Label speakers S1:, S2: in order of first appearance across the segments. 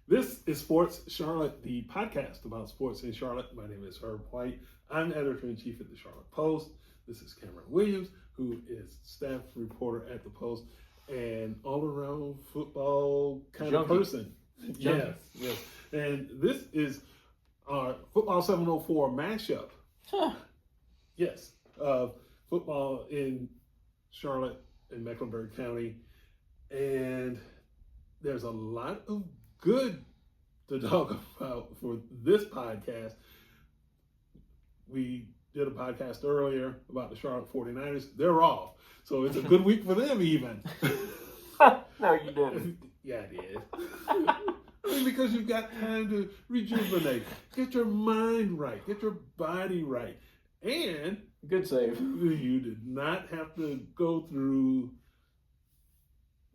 S1: This is Sports Charlotte, the podcast about sports in Charlotte. My name is Herb White. I'm editor-in-chief at the Charlotte Post. This is Cameron Williams, who is staff reporter at the Post and all-around football kind of person. Yes. And this is our Football 704 mashup. Yes, football in Charlotte and Mecklenburg County. And there's a lot of good to talk about for this podcast. We did a podcast earlier about the Charlotte 49ers. They're off. So it's a good week for them even.
S2: No, you didn't.
S1: Yeah, I did. I mean, because you've got time to rejuvenate, get your mind right, get your body right. And
S2: good save.
S1: You did not have to go through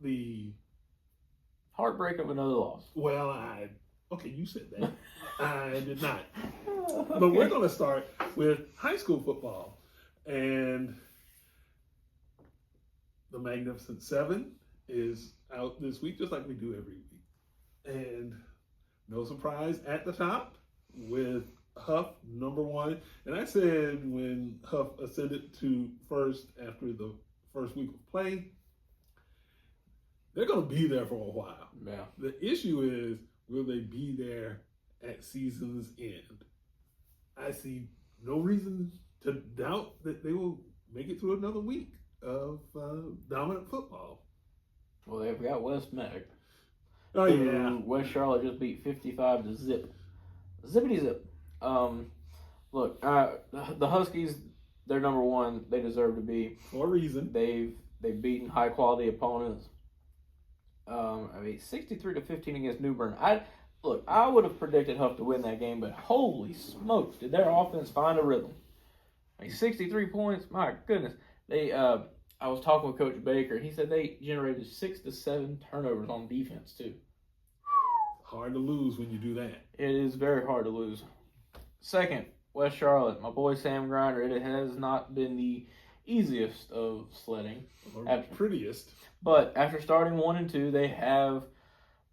S1: the
S2: heartbreak of another loss.
S1: Well, okay, you said that. I did not. Okay. But we're going to start with high school football. And the Magnificent Seven is out this week, just like we do every week. And no surprise at the top with Huff, number one. And I said when Huff ascended to first after the first week of play, they're going to be there for a while.
S2: Yeah.
S1: The issue is, will they be there at season's end? I see no reason to doubt that they will make it through another week of dominant football.
S2: Well, they've got West Meck.
S1: Oh, yeah.
S2: West Charlotte just beat 55 to zip. Zippity zip. Look, the Huskies, they're number one. They deserve to be.
S1: For a reason.
S2: They've beaten high quality opponents. 63 to 15 against New Bern. I would have predicted Huff to win that game, but holy smokes, did their offense find a rhythm? 63 points, my goodness. I was talking with Coach Baker. He said they generated 6 to 7 turnovers on defense too.
S1: Hard to lose when you do that.
S2: It is very hard to lose. Second, West Charlotte. My boy Sam Grinder. It has not been the easiest of sledding.
S1: Or prettiest.
S2: But after starting 1-2, they have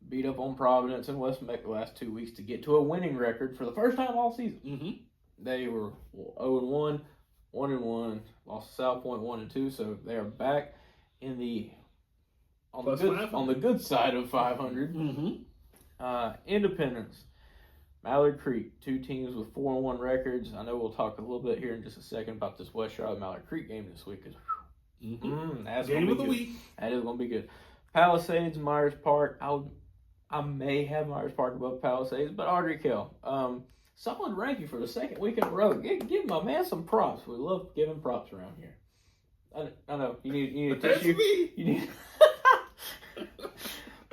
S2: beat up on Providence and West Meck the last 2 weeks to get to a winning record for the first time all season.
S1: Mm-hmm.
S2: They were 0-1, 1-1, lost to South Point 1-2, so they are back in on the good side of 500.
S1: Mm-hmm.
S2: Independence, Mallard Creek, two teams with 4-1 records. I know we'll talk a little bit here in just a second about this West Charlotte Mallard Creek game this week. That's
S1: game of the week.
S2: That is going to be good. Palisades, Myers Park. I may have Myers Park above Palisades, but Audrey Kell. Solid ranking for the second week in a row. Give my man some props. We love giving props around here. I know you need
S1: to tissue. You need.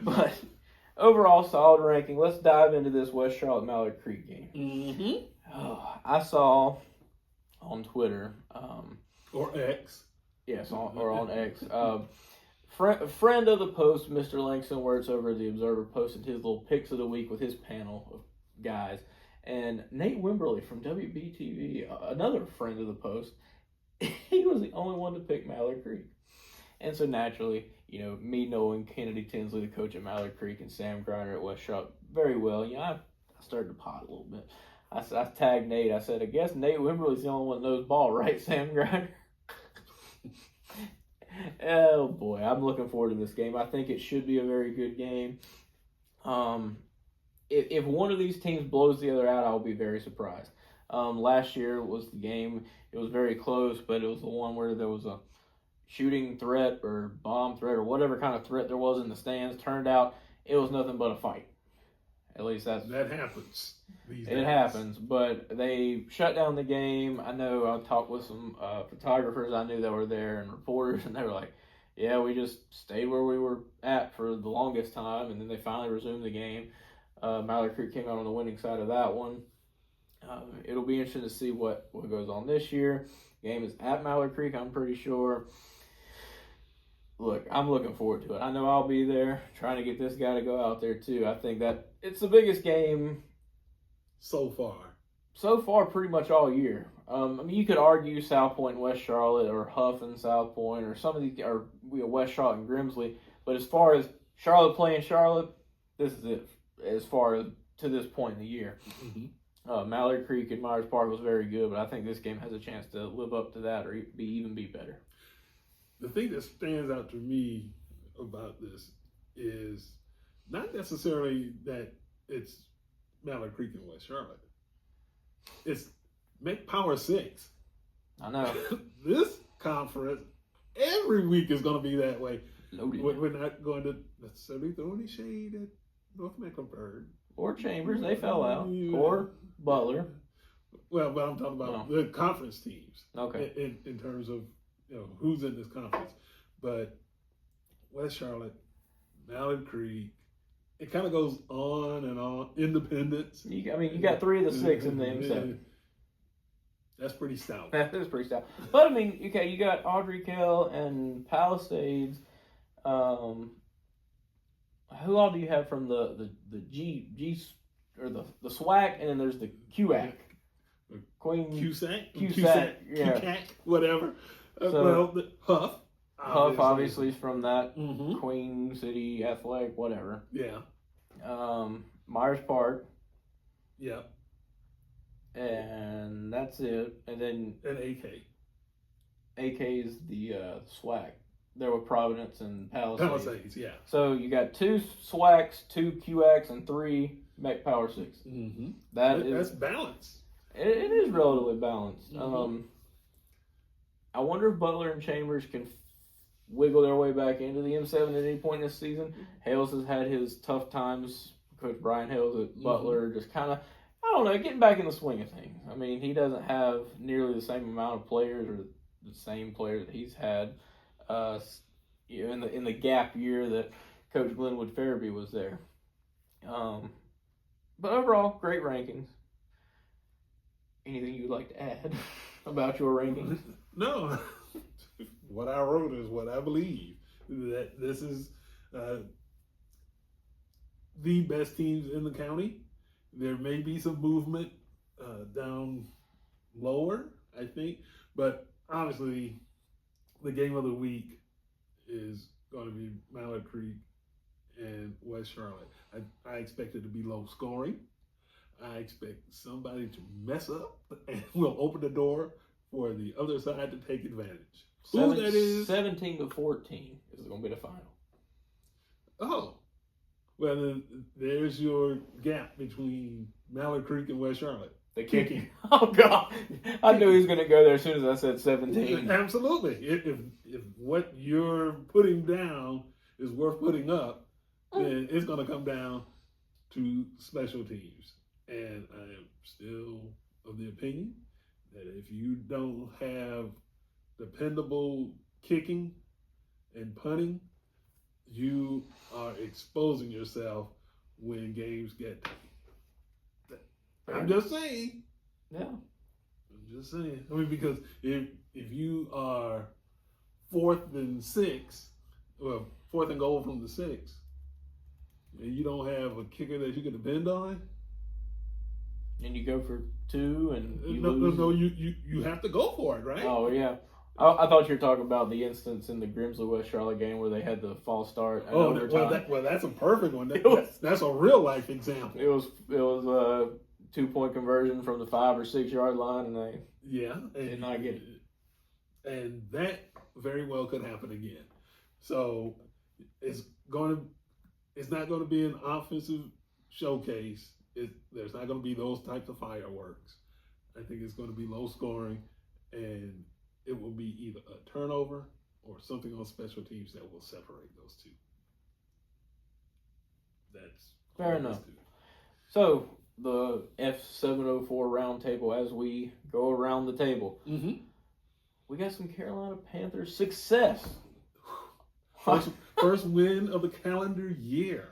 S2: But overall, solid ranking. Let's dive into this West Charlotte Mallard Creek game.
S1: Mm-hmm.
S2: Oh, I saw on Twitter
S1: or X.
S2: Yes, or on X. Friend of the Post, Mr. Langston Wirtz over at the Observer, posted his little picks of the week with his panel of guys. And Nate Wimberly from WBTV, another friend of the Post, he was the only one to pick Mallard Creek. And so naturally, me knowing Kennedy Tinsley, the coach at Mallard Creek, and Sam Grinder at West Charlotte very well, I started to pot a little bit. I tagged Nate. I said, I guess Nate Wimberly's the only one that knows ball, right, Sam Grinder? Oh boy, I'm looking forward to this game. I think it should be a very good game. If one of these teams blows the other out, I'll be very surprised. Last year was the game. It was very close, but it was the one where there was a shooting threat or bomb threat or whatever kind of threat there was in the stands. Turned out it was nothing but a fight. At least that
S1: happens.
S2: It happens, but they shut down the game. I know I talked with some photographers I knew that were there and reporters, and they were like, yeah, we just stayed where we were at for the longest time, and then they finally resumed the game. Mallard Creek came out on the winning side of that one. It'll be interesting to see what goes on this year. The game is at Mallard Creek, I'm pretty sure. Look, I'm looking forward to it. I know I'll be there trying to get this guy to go out there too. I think that it's the biggest game
S1: so
S2: far pretty much all year. You could argue South Point and West Charlotte or Huff and South Point or some of these, or West Charlotte and Grimsley. But as far as Charlotte playing Charlotte, this is it. as far as to this point in the year.
S1: Mm-hmm.
S2: Mallard Creek and Myers Park was very good, but I think this game has a chance to live up to that or even be better.
S1: The thing that stands out to me about this is not necessarily that it's Mallard Creek in West Charlotte. It's Power 6.
S2: I know.
S1: This conference every week is going to be that way.
S2: Loaded.
S1: We're not going to necessarily throw any shade at North Mecklenburg.
S2: Or Chambers, they fell out. Or Butler.
S1: Well, but I'm talking about the conference teams.
S2: Okay.
S1: In terms of who's in this conference. But West Charlotte, Mallard Creek, it kind of goes on and on. Independence.
S2: You got 3 of the 6 in the M7.
S1: That's pretty stout.
S2: That is pretty stout. But I mean, okay, you got Audrey Kell and Palisades. Who all do you have from the G or the SWAC, and then there's the QAC. Queen
S1: QSAC,
S2: yeah.
S1: QCAC, whatever.
S2: So,
S1: Huff.
S2: Huff obviously is from that
S1: Mm-hmm.
S2: Queen City Athletic, whatever.
S1: Yeah.
S2: Myers Park.
S1: Yeah.
S2: And that's it. And then
S1: AK.
S2: AK is the SWAC. There were Providence and Palisades.
S1: Palisades, yeah.
S2: So you got 2 SWACs, 2 QACs, and 3 MEC Power 6.
S1: Mm-hmm.
S2: That's
S1: balanced.
S2: It is relatively balanced.
S1: Mm-hmm.
S2: I wonder if Butler and Chambers can wiggle their way back into the M7 at any point this season. Hales has had his tough times. Coach Brian Hales at Butler just kind of, I don't know, getting back in the swing of things. I mean, he doesn't have nearly the same amount of players or the same players that he's had in the gap year that Coach Glenwood Farabee was there. But overall, great rankings. Anything you'd like to add about your rankings?
S1: No. What I wrote is what I believe. That this is the best teams in the county. There may be some movement down lower, I think. But honestly, the game of the week is going to be Mallard Creek and West Charlotte. I expect it to be low scoring. I expect somebody to mess up and will open the door for the other side to take advantage. Who that is?
S2: 17-14 is going to be the final.
S1: Oh. Well, then there's your gap between Mallard Creek and West Charlotte.
S2: The kicking. Oh, God. I knew he was going to go there as soon as I said 17.
S1: Absolutely. If what you're putting down is worth putting up, then it's going to come down to special teams. And I am still of the opinion that if you don't have dependable kicking and punting, you are exposing yourself when games get tight. I'm just saying.
S2: Yeah.
S1: I'm just saying. I mean, because if you are 4th and 6, well, 4th and goal from the 6, and you don't have a kicker that you can depend on,
S2: and you go for 2 and you
S1: no,
S2: lose.
S1: No, you have to go for it, right?
S2: Oh, yeah. I thought you were talking about the instance in the Grimsley-West Charlotte game where they had the false start.
S1: Well, that's a perfect one. That's a real life example.
S2: It was a 2-point conversion from the 5 or 6 yard line, and they did not get it.
S1: And that very well could happen again. So it's not going to be an offensive showcase. There's not going to be those types of fireworks. I think it's going to be low scoring, and it will be either a turnover or something on special teams that will separate those two. That's
S2: fair enough. So the F704 roundtable, as we go around the table, we got some Carolina Panthers success.
S1: First win of the calendar year.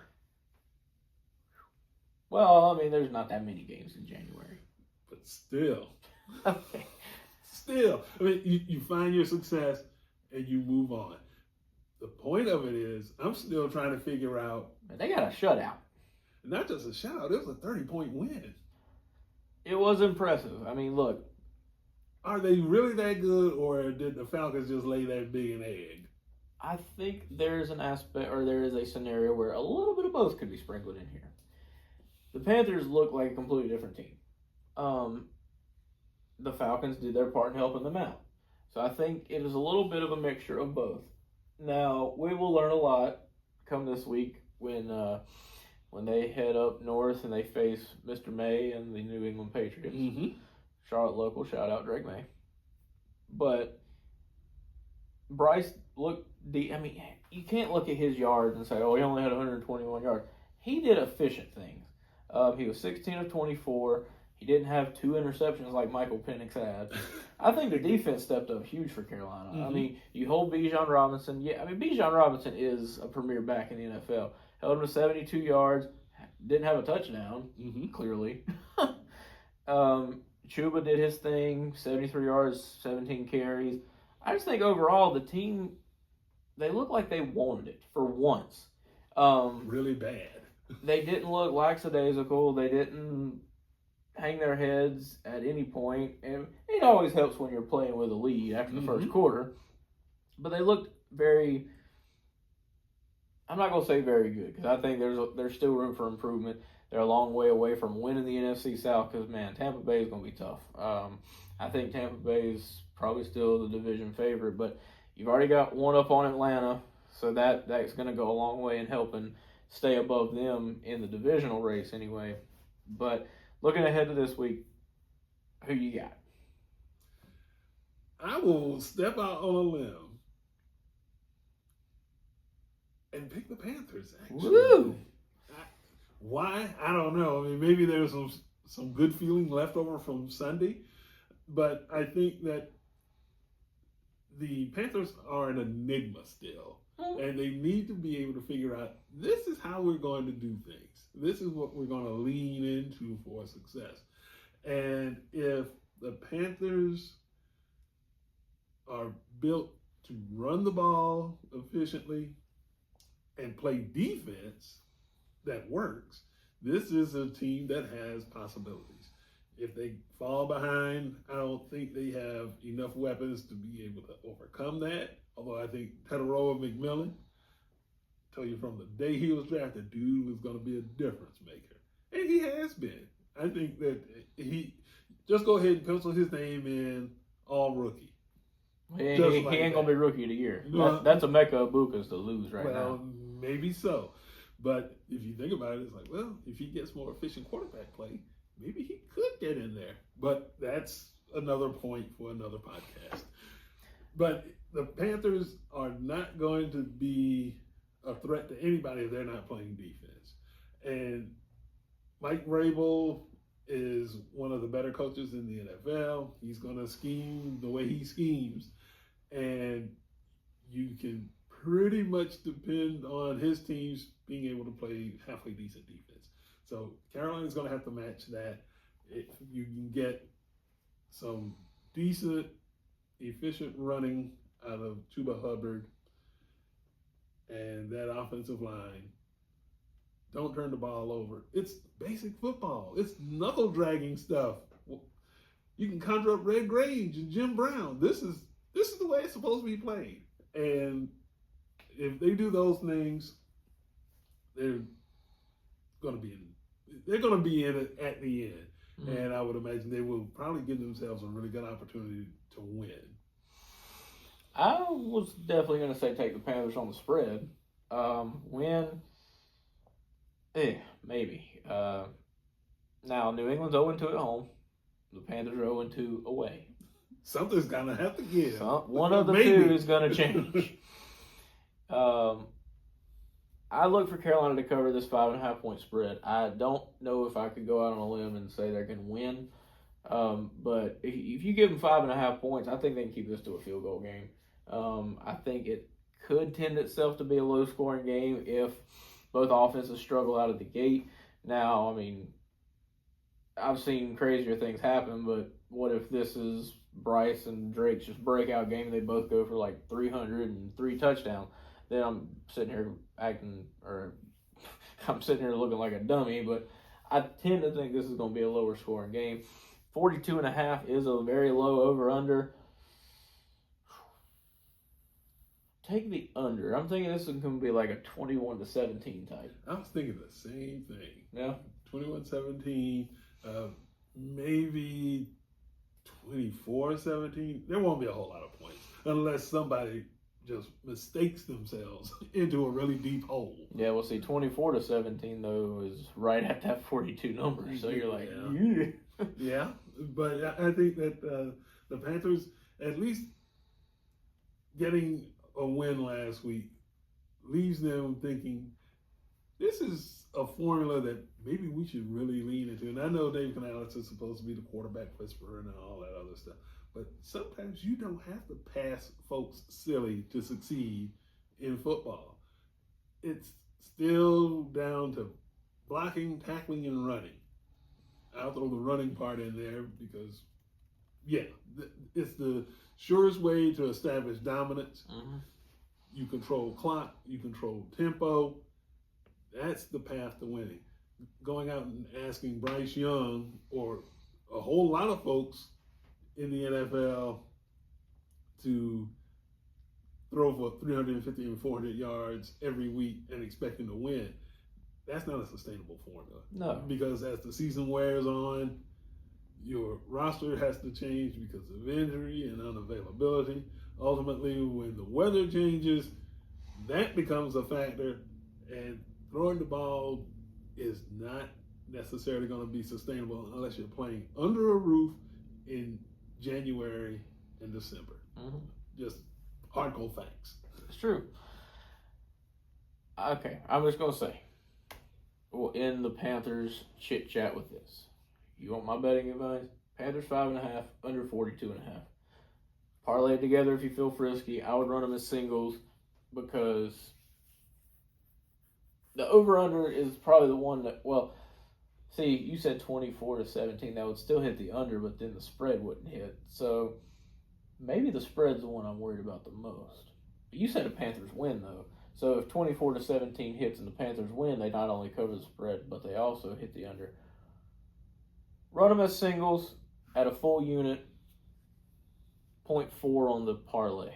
S2: Well, I mean, there's not that many games in January.
S1: But still.
S2: Okay.
S1: Still. I mean, you find your success and you move on. The point of it is, I'm still trying to figure out.
S2: They got a shutout.
S1: Not just a shutout, it was a 30-point win.
S2: It was impressive. I mean, look.
S1: Are they really that good, or did the Falcons just lay that big an egg?
S2: I think there's an aspect, or there is a scenario where a little bit of both could be sprinkled in here. The Panthers look like a completely different team. The Falcons did their part in helping them out. So I think it is a little bit of a mixture of both. Now, we will learn a lot come this week when they head up north and they face Mr. May and the New England Patriots.
S1: Mm-hmm.
S2: Charlotte local, shout out Drake May. But Bryce looked deep. I mean, you can't look at his yards and say, oh, he only had 121 yards. He did efficient things. He was 16 of 24. He didn't have 2 interceptions like Michael Penix had. I think the defense stepped up huge for Carolina.
S1: Mm-hmm.
S2: I mean, you hold Bijan Robinson. Yeah, I mean, Bijan Robinson is a premier back in the NFL. Held him to 72 yards. Didn't have a touchdown, clearly. Chuba did his thing, 73 yards, 17 carries. I just think overall the team, they looked like they wanted it for once.
S1: Really bad.
S2: They didn't look lackadaisical. They didn't hang their heads at any point. And it always helps when you're playing with a lead after the first quarter. But they looked very, I'm not going to say very good, because I think there's still room for improvement. They're a long way away from winning the NFC South because, man, Tampa Bay is going to be tough. I think Tampa Bay is probably still the division favorite, but you've already got one up on Atlanta, so that's going to go a long way in helping stay above them in the divisional race anyway. But looking ahead to this week, who you got?
S1: I will step out on a limb and pick the Panthers, actually.
S2: Woo!
S1: Why? I don't know. I mean, maybe there's some good feeling left over from Sunday, but I think that the Panthers are an enigma still, and they need to be able to figure out, this is how we're going to do things. This is what we're going to lean into for success. And if the Panthers are built to run the ball efficiently and play defense that works, this is a team that has possibilities. If they fall behind, I don't think they have enough weapons to be able to overcome that. Although I think Tetaroa McMillan, tell you from the day he was drafted, dude was going to be a difference maker. And he has been. I think that he, just go ahead and pencil his name in all rookie.
S2: He ain't going to be rookie of the year. That's a Mecca Ibukas to lose right now.
S1: Well, maybe so. But if you think about it, it's like, well, if he gets more efficient quarterback play, maybe he could get in there. But that's another point for another podcast. But the Panthers are not going to be a threat to anybody if they're not playing defense. And Mike Vrabel is one of the better coaches in the NFL. He's going to scheme the way he schemes. And you can pretty much depend on his teams being able to play halfway decent defense. So Carolina's going to have to match that. If you can get some decent, efficient running out of Chuba Hubbard and that offensive line, don't turn the ball over. It's basic football. It's knuckle-dragging stuff. You can conjure up Red Grange and Jim Brown. This is the way it's supposed to be played. And if they do those things, they're going to be in it at the end. Mm-hmm. And I would imagine they will probably give themselves a really good opportunity to win.
S2: I was definitely going to say take the Panthers on the spread. Win, maybe. Now, New England's 0-2 at home. The Panthers are 0-2 away.
S1: Something's going to have to give.
S2: One of the two is going to change. I look for Carolina to cover this 5.5 point spread. I don't know if I could go out on a limb and say they're going to win. But if you give them 5.5 points, I think they can keep this to a field goal game. I think it could tend itself to be a low scoring game if both offenses struggle out of the gate. Now, I mean, I've seen crazier things happen, but what if this is Bryce and Drake's just breakout game and they both go for like 300 and 3 touchdowns? Then I'm sitting here looking like a dummy, but I tend to think this is going to be a lower scoring game. 42.5 is a very low over-under. Take the under. I'm thinking this is going to be like a 21-17 type.
S1: I was thinking the same thing.
S2: Yeah.
S1: 21-17. 21-17, maybe 24-17. There won't be a whole lot of points unless somebody just mistakes themselves into a really deep hole.
S2: Yeah, well, see, 24-17 though is right at that 42 number. So you're like, yeah.
S1: Yeah, but I think that the Panthers, at least getting a win last week, leaves them thinking this is a formula that maybe we should really lean into. And I know Dave Canales is supposed to be the quarterback whisperer and all that other stuff, but sometimes you don't have to pass folks silly to succeed in football. It's still down to blocking, tackling, and running. I'll throw the running part in there because, yeah, it's the surest way to establish dominance.
S2: Mm-hmm.
S1: You control clock, you control tempo. That's the path to winning. Going out and asking Bryce Young or a whole lot of folks in the NFL to throw for 350 and 400 yards every week and expecting to win, that's not a sustainable formula.
S2: No.
S1: Because as the season wears on, your roster has to change because of injury and unavailability. Ultimately, when the weather changes, that becomes a factor, and throwing the ball is not necessarily going to be sustainable unless you're playing under a roof in January and December.
S2: Mm-hmm.
S1: Just hardcore facts.
S2: It's true. Okay, I'm just going to say, we'll end the Panthers chit chat with this. You want my betting advice? Panthers 5.5, under 42.5. Parlay it together if you feel frisky. I would run them as singles because the over-under is probably the one that, well, see, you said 24-17. That would still hit the under, but then the spread wouldn't hit. So maybe the spread's the one I'm worried about the most. You said the Panthers win, though. So if 24-17 hits and the Panthers win, they not only cover the spread, but they also hit the under. Run them as singles at a full unit, 0.4 on the parlay.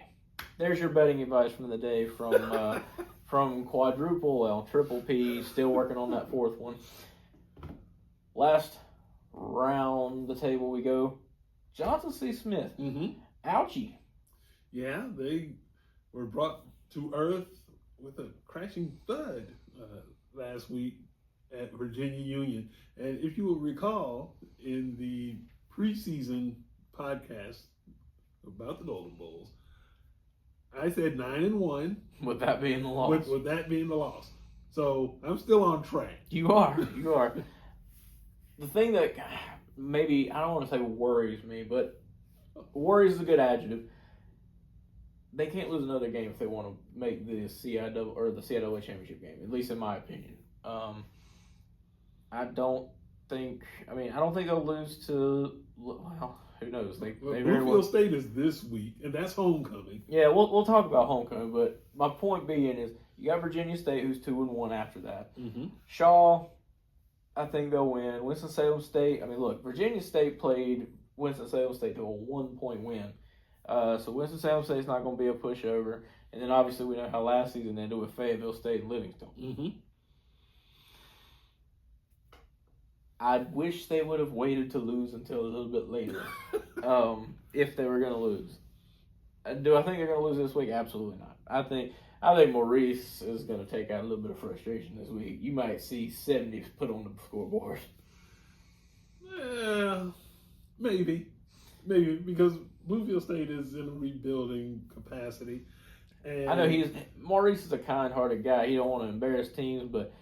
S2: There's your betting advice from the day from from quadruple, well, triple P, still working on that fourth one. Last round the table we go. Johnson C. Smith.
S1: Mm-hmm.
S2: Ouchie.
S1: Yeah, they were brought to earth with a crashing thud last week at Virginia Union. And if you will recall, in the preseason podcast about the Golden Bulls, I said 9-1.
S2: With that being the loss.
S1: With that being the loss. So I'm still on track.
S2: You are. The thing that maybe, I don't want to say worries me, but worries is a good adjective. They can't lose another game if they want to make the CIAA or the CIAA championship game, at least in my opinion. I don't think they'll lose to, well, who knows?
S1: Bluefield State is this week, and that's homecoming.
S2: Yeah, we'll talk about homecoming, but my point being is you got Virginia State, who's 2-1 after that.
S1: Mm-hmm.
S2: Shaw, I think they'll win. Winston-Salem State, look, Virginia State played Winston-Salem State to a 1-point win. So Winston-Salem State's not going to be a pushover. And then obviously we know how last season ended with Fayetteville State and Livingston.
S1: Mm-hmm.
S2: I wish they would have waited to lose until a little bit later, if they were going to lose. Do I think they're going to lose this week? Absolutely not. I think Maurice is going to take out a little bit of frustration this week. You might see 70 put on the scoreboard.
S1: Maybe, because Bluefield State is in a rebuilding capacity. And
S2: I know Maurice is a kind-hearted guy. He don't want to embarrass teams, but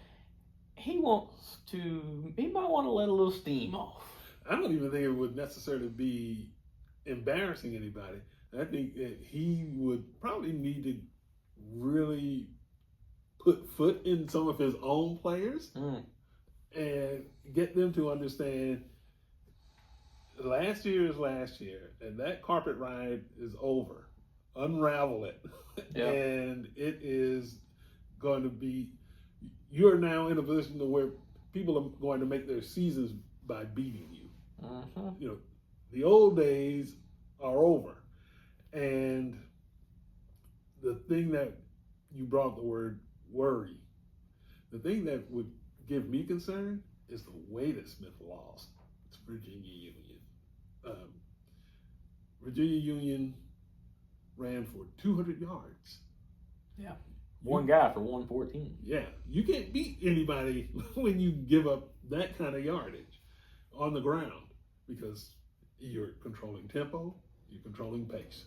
S2: he might want to let a little steam off.
S1: I don't even think it would necessarily be embarrassing anybody. I think that he would probably need to really put foot in some of his own players and get them to understand last year is last year, and that carpet ride is over. Unravel it. Yep. And it is going to be, you're now in a position to where people are going to make their seasons by beating you.
S2: Mm-hmm.
S1: The old days are over. And the thing that you brought the word worry, the thing that would give me concern is the way that Smith lost to Virginia Union. Virginia Union ran for 200 yards.
S2: Yeah. One guy for 114.
S1: Yeah. You can't beat anybody when you give up that kind of yardage on the ground because you're controlling tempo, you're controlling pace.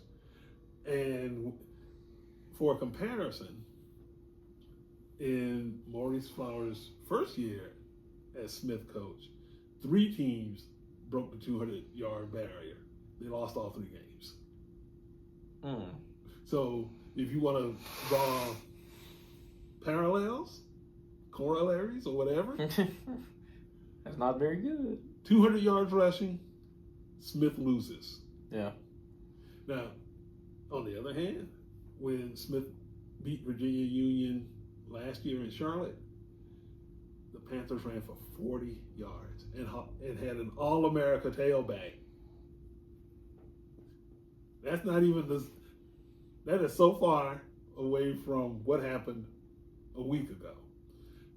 S1: And for comparison, in Maurice Flowers' first year as Smith coach, 3 teams broke the 200-yard barrier. They lost all 3 games. So if you want to draw parallels, corollaries, or whatever,
S2: that's not very good.
S1: 200 yards rushing, Smith loses.
S2: Yeah.
S1: Now, on the other hand, when Smith beat Virginia Union last year in Charlotte, the Panthers ran for 40 yards and had an All-America tailback. That's not even that is so far away from what happened a week ago.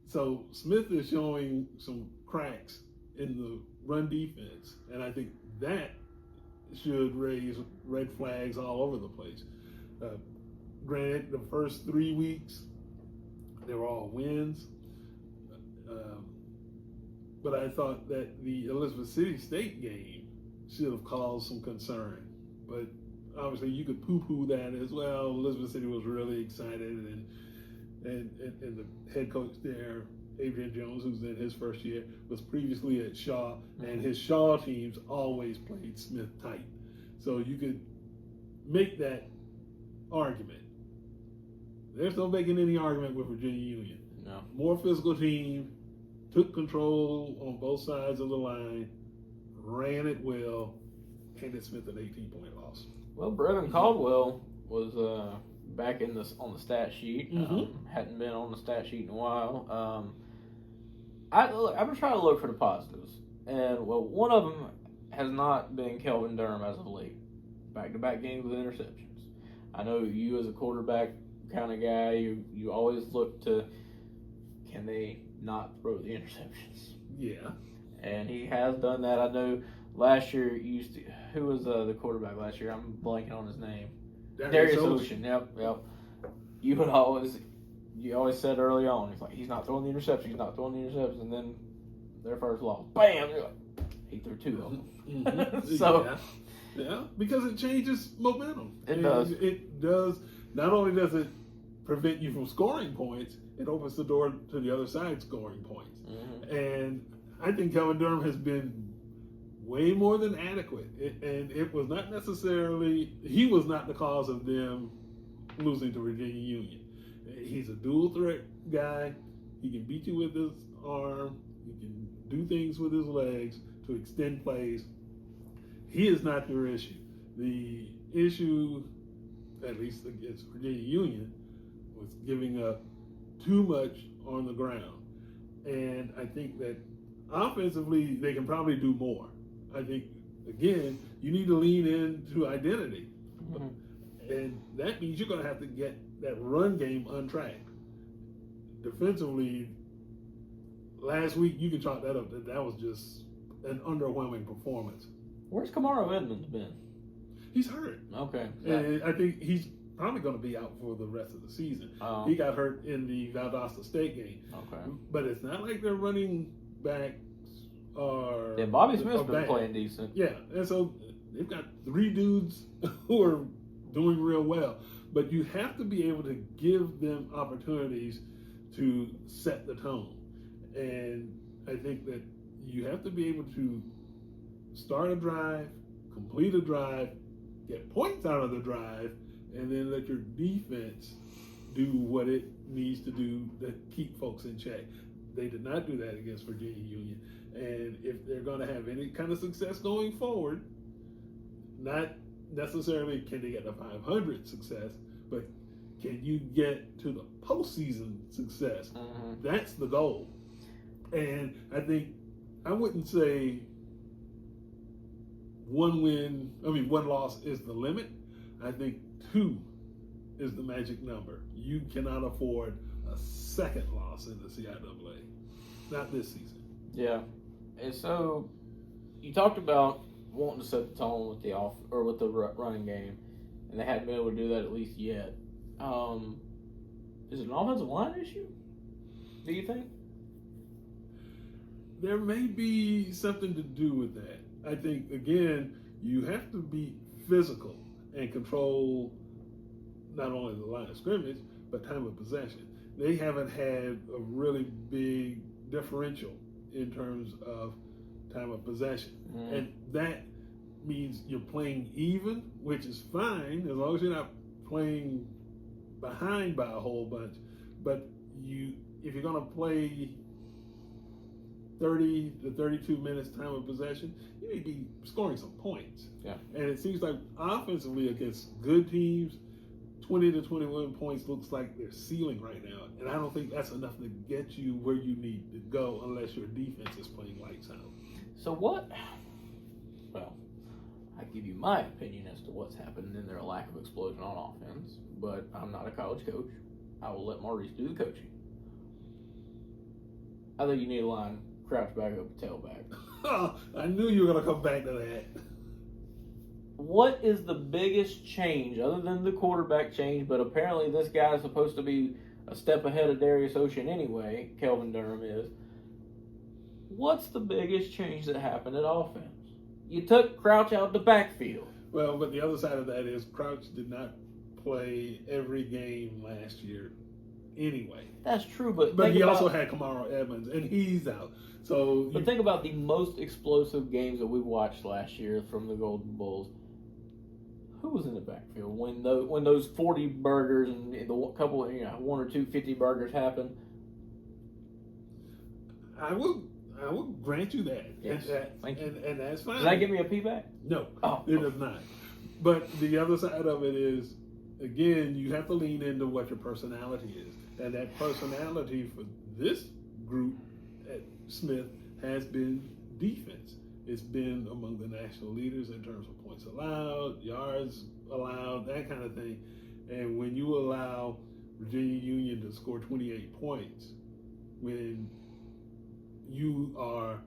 S1: So Smith is showing some cracks in the run defense, and I think that should raise red flags all over the place. Granted, the first 3 weeks, they were all wins. But I thought that the Elizabeth City State game should have caused some concern. But obviously, you could poo-poo that as well. Elizabeth City was really excited, and the head coach there, Adrian Jones, who's in his first year, was previously at Shaw, and his Shaw teams always played Smith tight. So you could make that argument. There's no making any argument with Virginia Union.
S2: No.
S1: More physical team, took control on both sides of the line, ran it well, handed Smith an 18-point loss.
S2: Well, Brevin Caldwell was back on the stat sheet. Hadn't been on the stat sheet in a while. I've been trying to look for the positives, and one of them has not been Kelvin Durham as of late. Back-to-back games with interceptions. I know you as a quarterback kind of guy, you always look to, can they not throw the interceptions?
S1: Yeah.
S2: And he has done that. I know last year who was the quarterback last year? I'm blanking on his name. Darius Ocean. Yep. You always said early on, he's not throwing the interceptions, and then their first loss, bam! You're like, he threw 2 of them. So
S1: yeah, because it changes momentum.
S2: It does.
S1: It does. Not only does it prevent you from scoring points, it opens the door to the other side scoring points. And I think Kelvin Durham has been way more than adequate. And it was not necessarily, he was not the cause of them losing to Virginia Union. He's a dual threat guy. He can beat you with his arm. He can do things with his legs to extend plays. He is not your issue. The issue, at least against Virginia Union, was giving up too much on the ground. And I think that offensively, they can probably do more. I think, again, you need to lean into identity. And that means you're going to have to get that run game untracked. Defensively, last week, you can chalk that up. That was just an underwhelming performance.
S2: Where's Kamaro Edmonds been?
S1: He's hurt.
S2: Okay.
S1: And I think he's probably going to be out for the rest of the season. He got hurt in the Valdosta State game.
S2: Okay.
S1: But it's not like they're running back or...
S2: Yeah, Bobby Smith's been playing decent.
S1: Yeah, and so they've got 3 dudes who are doing real well. But you have to be able to give them opportunities to set the tone. And I think that you have to be able to start a drive, complete a drive, get points out of the drive, and then let your defense do what it needs to do to keep folks in check. They did not do that against Virginia Union. And if they're going to have any kind of success going forward, not necessarily can they get the 500 success, but can you get to the postseason success? That's the goal. And I think I wouldn't say one loss is the limit. I think 2 is the magic number. You cannot afford a second loss in the CIAA. Not this season.
S2: Yeah. And so you talked about wanting to set the tone with with the running game, and they hadn't been able to do that at least yet. Is it an offensive line issue? Do you think?
S1: There may be something to do with that. I think, again, you have to be physical and control not only the line of scrimmage, but time of possession. They haven't had a really big differential in terms of time of possession. And that means you're playing even, which is fine as long as you're not playing behind by a whole bunch. But if you're going to play 30 to 32 minutes time of possession, you need to be scoring some points.
S2: Yeah.
S1: And it seems like offensively against good teams, 20 to 21 points looks like their ceiling right now. And I don't think that's enough to get you where you need to go unless your defense is playing lights out.
S2: So what? Well, I give you my opinion as to what's happened in their lack of explosion on offense, but I'm not a college coach. I will let Maurice do the coaching. I think you need a line crouch back up, tailback.
S1: I knew you were going to come back to that.
S2: What is the biggest change, other than the quarterback change, but apparently this guy is supposed to be a step ahead of Darius Ocean anyway, Kelvin Durham is. What's the biggest change that happened at offense? You took Crouch out the backfield.
S1: Well, but the other side of that is Crouch did not play every game last year anyway.
S2: That's true, but
S1: he also had Kamara Evans, and he's out. But
S2: think about the most explosive games that we watched last year from the Golden Bulls. Who was in the backfield when those 40 burgers and the couple, one or two 50 burgers happened?
S1: I will grant you that.
S2: Yes. Thank you.
S1: And that's fine.
S2: Does that give me a P-back?
S1: No,
S2: Oh,
S1: it does not. But the other side of it is, again, you have to lean into what your personality is. And that personality for this group at Smith has been defense. It's been among the national leaders in terms of points allowed, yards allowed, that kind of thing. And when you allow Virginia Union to score 28 points, when you are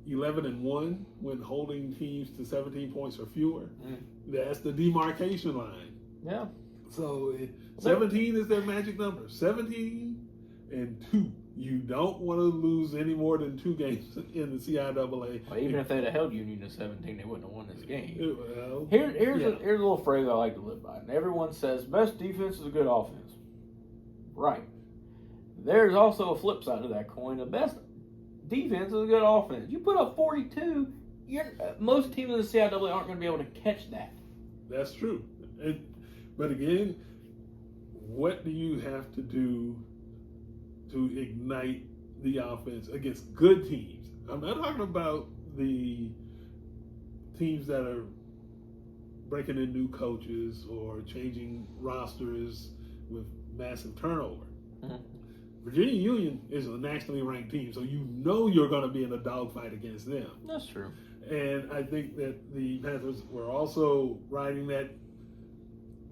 S1: 11-1 when holding teams to 17 points or fewer, that's the demarcation line.
S2: Yeah.
S1: So 17 is their magic number. 17 and 2. You don't want to lose any more than 2 games in the CIAA.
S2: Well, even if they'd have held Union to 17, they wouldn't have won this game.
S1: Well,
S2: Here's a little phrase I like to live by. And everyone says, best defense is a good offense. Right. There's also a flip side of that coin. The best defense is a good offense. You put up 42, most teams in the CIAA aren't going to be able to catch that.
S1: That's true. But again, what do you have to do to ignite the offense against good teams? I'm not talking about the teams that are breaking in new coaches or changing rosters with massive turnover.
S2: Mm-hmm.
S1: Virginia Union is a nationally ranked team, so you know you're going to be in a dogfight against them.
S2: That's true.
S1: And I think that the Panthers were also riding that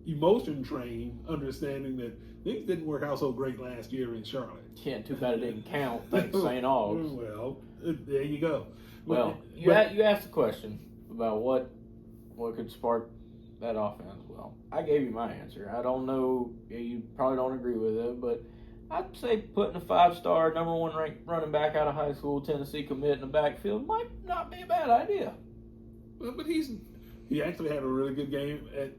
S1: emotion train, understanding that things didn't work out so great last year in Charlotte.
S2: Yeah, too bad it didn't count. Thanks, St. Aug's.
S1: Well, there you go.
S2: Well, you asked the question about what could spark that offense. Well, I gave you my answer. I don't know. You probably don't agree with it, but I'd say putting a 5-star, number 1 ranked running back out of high school, Tennessee commit in the backfield might not be a bad idea.
S1: Well, but he actually had a really good game at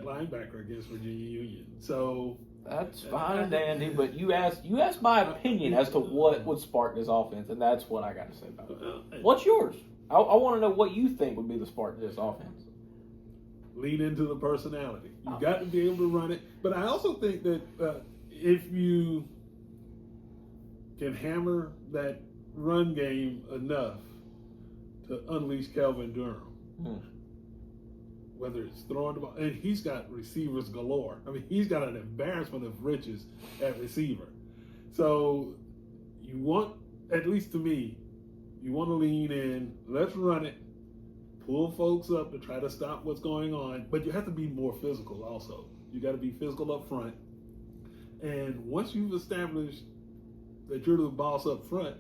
S1: linebacker against Virginia Union. So
S2: that's fine and dandy, but you asked my opinion as to what would spark this offense, and that's what I got to say about it. What's yours? I want to know what you think would be the spark to this offense.
S1: Lean into the personality. You got to be able to run it. But I also think that if you can hammer that run game enough to unleash Kelvin Durham, whether it's throwing the ball, and he's got receivers galore. I mean, he's got an embarrassment of riches at receiver. So you want, at least to me, you want to lean in, let's run it, pull folks up to try to stop what's going on, but you have to be more physical also. You got to be physical up front. And once you've established that you're the boss up front,